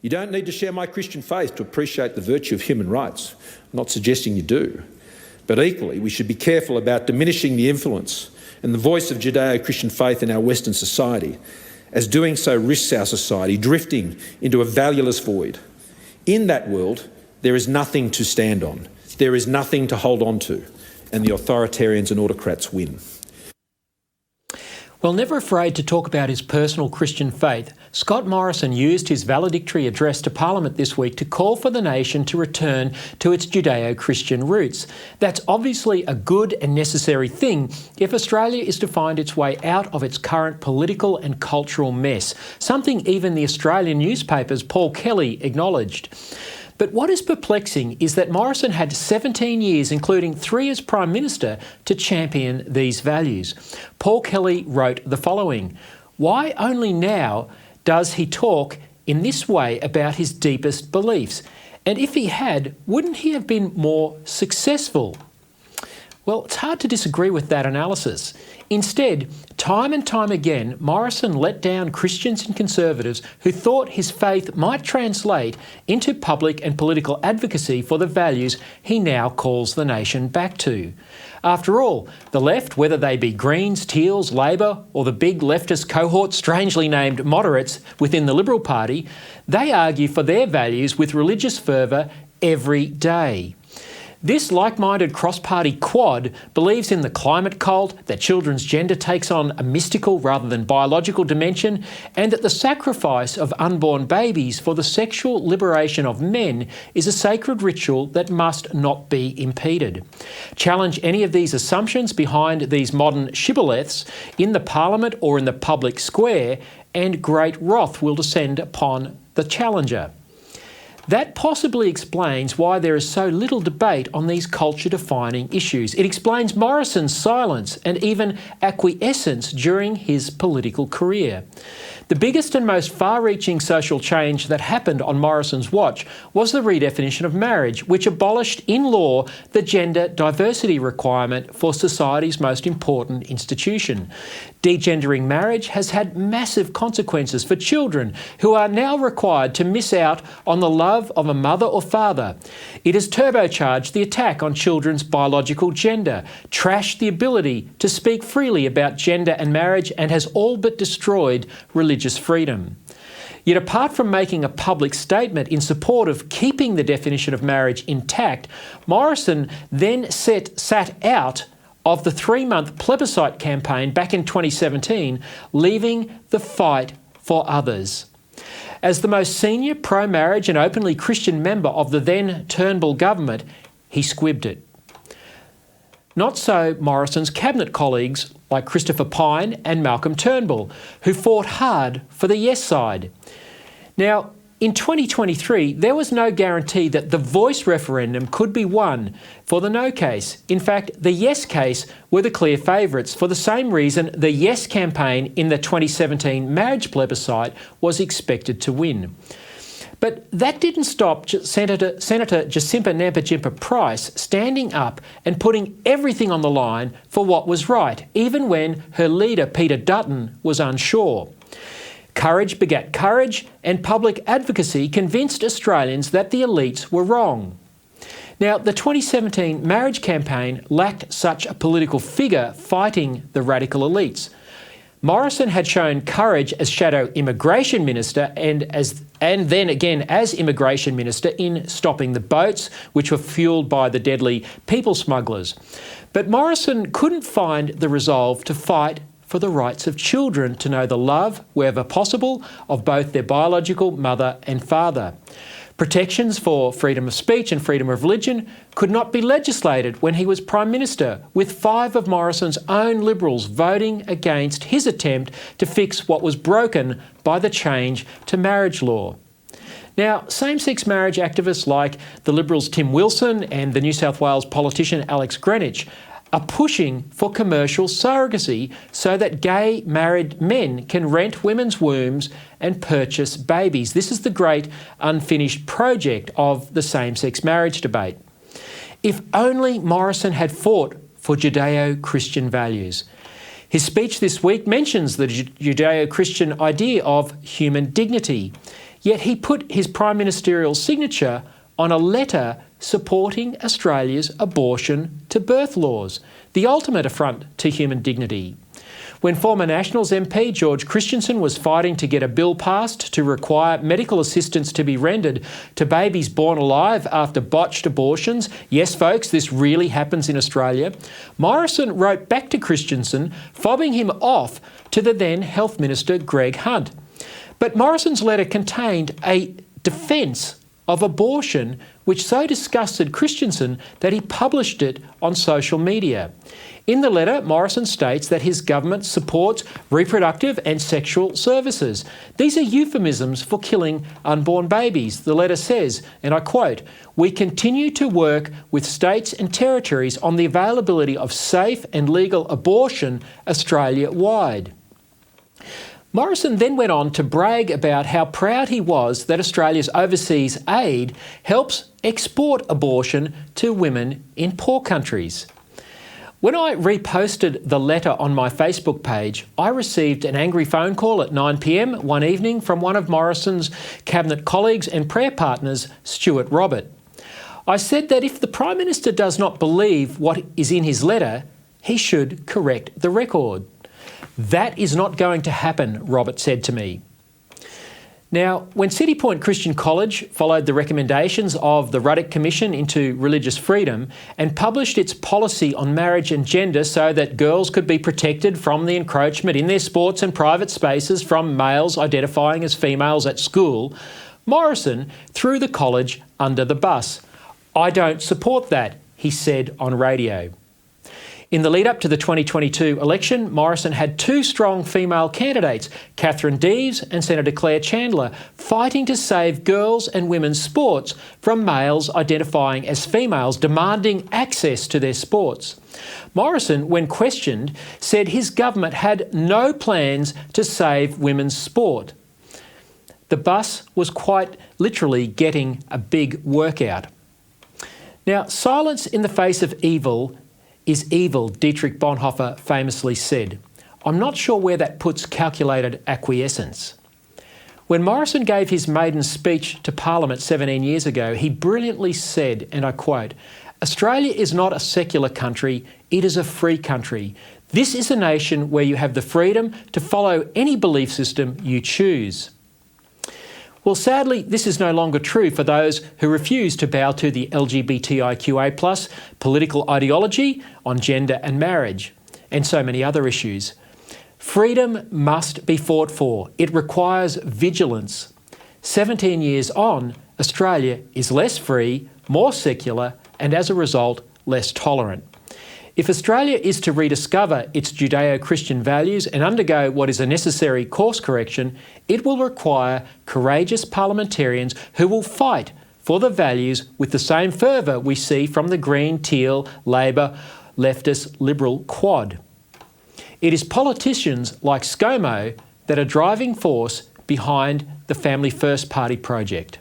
You don't need to share my Christian faith to appreciate the virtue of human rights. I'm not suggesting you do. But equally, we should be careful about diminishing the influence and the voice of judeo-christian faith in our Western society, as doing so risks our society drifting into a valueless void. In that world, there is nothing to stand on. There is nothing to hold on to, and the authoritarians and autocrats win. Well, never afraid to talk about his personal Christian faith, Scott Morrison used his valedictory address to Parliament this week to call for the nation to return to its judeo-Christian roots. That's obviously a good and necessary thing if Australia is to find its way out of its current political and cultural mess, something even the Australian newspaper's Paul Kelly acknowledged. But what is perplexing is that Morrison had 17 years, including 3 as Prime Minister, to champion these values. Paul Kelly wrote the following: "Why only now does he talk in this way about his deepest beliefs? And if he had, wouldn't he have been more successful?" Well, it's hard to disagree with that analysis. Instead, time and time again, Morrison let down Christians and Conservatives who thought his faith might translate into public and political advocacy for the values he now calls the nation back to. After all, the left, whether they be Greens, Teals, Labor, or the big leftist cohort strangely named moderates within the Liberal Party, they argue for their values with religious fervour every day. This like-minded cross-party quad believes in the climate cult, that children's gender takes on a mystical rather than biological dimension, and that the sacrifice of unborn babies for the sexual liberation of men is a sacred ritual that must not be impeded. Challenge any of these assumptions behind these modern shibboleths in the Parliament or in the public square, and great wrath will descend upon the challenger. That possibly explains why there is so little debate on these culture-defining issues. It explains Morrison's silence and even acquiescence during his political career. The biggest and most far-reaching social change that happened on Morrison's watch was the redefinition of marriage, which abolished in law the gender diversity requirement for society's most important institution. Degendering marriage has had massive consequences for children who are now required to miss out on the love of a mother or father. It has turbocharged the attack on children's biological gender, trashed the ability to speak freely about gender and marriage, and has all but destroyed religious freedom. Yet apart from making a public statement in support of keeping the definition of marriage intact, Morrison then sat out of the 3-month plebiscite campaign back in 2017, leaving the fight for others. As the most senior pro-marriage and openly Christian member of the then Turnbull government, he squibbed it. Not so Morrison's cabinet colleagues like Christopher Pyne and Malcolm Turnbull, who fought hard for the yes side. Now, in 2023, there was no guarantee that the voice referendum could be won for the no case. In fact, the yes case were the clear favourites for the same reason the yes campaign in the 2017 marriage plebiscite was expected to win. But that didn't stop Senator Jacinta Nampijinpa Price standing up and putting everything on the line for what was right, even when her leader Peter Dutton was unsure. Courage begat courage, and public advocacy convinced Australians that the elites were wrong. Now, the 2017 marriage campaign lacked such a political figure fighting the radical elites. Morrison had shown courage as Shadow Immigration Minister and then again as Immigration Minister in stopping the boats, which were fuelled by the deadly people smugglers. But Morrison couldn't find the resolve to fight for the rights of children to know the love, wherever possible, of both their biological mother and father. Protections for freedom of speech and freedom of religion could not be legislated when he was Prime Minister, with 5 of Morrison's own Liberals voting against his attempt to fix what was broken by the change to marriage law. Now, same-sex marriage activists like the Liberals' Tim Wilson and the New South Wales politician Alex Greenwich are pushing for commercial surrogacy so that gay married men can rent women's wombs and purchase babies. This is the great unfinished project of the same-sex marriage debate. If only Morrison had fought for judeo-Christian values. His speech this week mentions the judeo-Christian idea of human dignity. Yet he put his prime ministerial signature on a letter supporting Australia's abortion to birth laws, the ultimate affront to human dignity. When former Nationals MP George Christensen was fighting to get a bill passed to require medical assistance to be rendered to babies born alive after botched abortions, yes folks, this really happens in Australia, Morrison wrote back to Christensen, fobbing him off to the then Health Minister Greg Hunt. But Morrison's letter contained a defence of abortion which so disgusted Christensen that he published it on social media. In the letter, Morrison states that his government supports reproductive and sexual services. These are euphemisms for killing unborn babies. The letter says, and I quote, "We continue to work with states and territories on the availability of safe and legal abortion Australia-wide." Morrison then went on to brag about how proud he was that Australia's overseas aid helps export abortion to women in poor countries. When I reposted the letter on my Facebook page, I received an angry phone call at 9 p.m. one evening from one of Morrison's cabinet colleagues and prayer partners, Stuart Robert. I said that if the Prime Minister does not believe what is in his letter, he should correct the record. "That is not going to happen," Robert said to me. Now, when City Point Christian College followed the recommendations of the Ruddock Commission into Religious Freedom and published its policy on marriage and gender so that girls could be protected from the encroachment in their sports and private spaces from males identifying as females at school, Morrison threw the college under the bus. "I don't support that," he said on radio. In the lead-up to the 2022 election, Morrison had two strong female candidates, Catherine Deves and Senator Claire Chandler, fighting to save girls' and women's sports from males identifying as females demanding access to their sports. Morrison, when questioned, said his government had no plans to save women's sport. The bus was quite literally getting a big workout. Now, silence in the face of evil is evil, Dietrich Bonhoeffer famously said. I'm not sure where that puts calculated acquiescence. When Morrison gave his maiden speech to Parliament 17 years ago, he brilliantly said, and I quote, "Australia is not a secular country, it is a free country. This is a nation where you have the freedom to follow any belief system you choose." Well, sadly, this is no longer true for those who refuse to bow to the LGBTIQA+ political ideology on gender and marriage, and so many other issues. Freedom must be fought for. It requires vigilance. 17 years on, Australia is less free, more secular, and as a result, less tolerant. If Australia is to rediscover its judeo-Christian values and undergo what is a necessary course correction, it will require courageous parliamentarians who will fight for the values with the same fervour we see from the Green, Teal, Labor, leftist, Liberal quad. It is politicians like ScoMo that are driving force behind the Family First Party project.